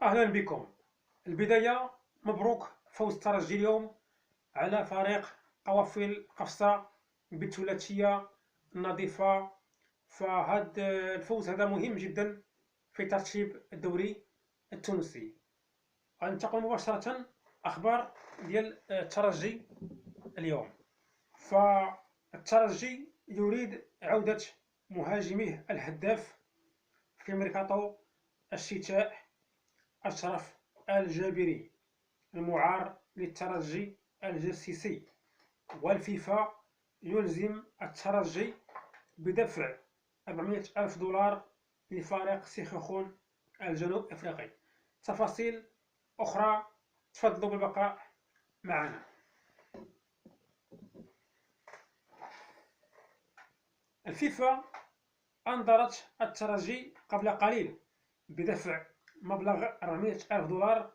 أهلا بكم. البداية مبروك فوز الترجي اليوم على فريق قوافل قفصة بالثلاثية النظيفة. فهذا الفوز هذا مهم جدا في ترتيب الدوري التونسي. ننتقل مباشرة أخبار ديال الترجي اليوم. فالترجي يريد عودة مهاجمه الهداف في ميركاتو الشتاء أشرف الجابري المعار للترجي الجرسيسي، والفيفا يلزم الترجي بدفع 400 ألف دولار لفريق سيخوخون الجنوب أفريقي. تفاصيل أخرى تفضلوا بالبقاء معنا. الفيفا أنظرت الترجي قبل قليل بدفع مبلغ 400 ألف دولار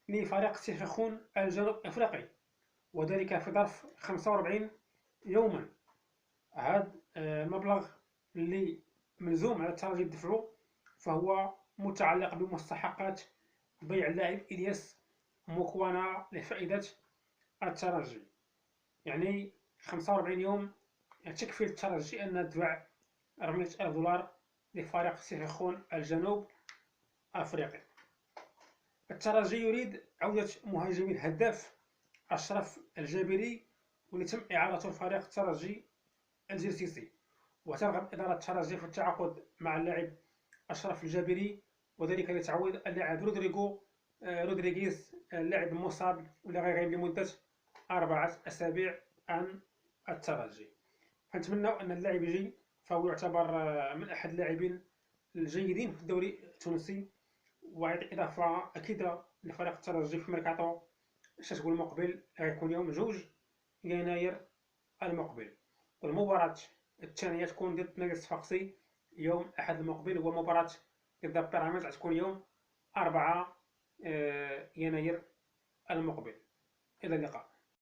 لفريق سيخوخون الجنوب أفريقي، وذلك في ظرف 45 يوما. هذا المبلغ اللي ملزوم على الترجي بدفعه فهو متعلق بمستحقات بيع اللاعب إلياس موكوانا لفائدة الترجي. يعني 45 يوم تكفي الترجي أن يدفع 400 ألف دولار لفريق سيخوخون الجنوب أفريقي. الترجي يريد عودة مهاجم الهداف أشرف الجابري، واللي تم إعارته لفريق الترجي الجرسيسي، وترغب إدارة الترجي في التعاقد مع اللاعب أشرف الجابري، وذلك لتعويض اللاعب رودريغيز اللاعب المصاب واللي غيغيب لمدة 4 أسابيع عن الترجي. فنتمنى أن اللاعب يجي، فهو يعتبر من أحد اللاعبين الجيدين في الدوري التونسي، ويعطي إضافة أكيدة لفريق الترجي في ميركاتو الشتوي المقبل، غيكون يوم 2 يناير المقبل. والمباراة الثانية تكون ضد نادي الصفاقسي يوم الأحد المقبل، ومباراة ضد بيراميدز غتكون يوم 4 يناير المقبل. إلى اللقاء.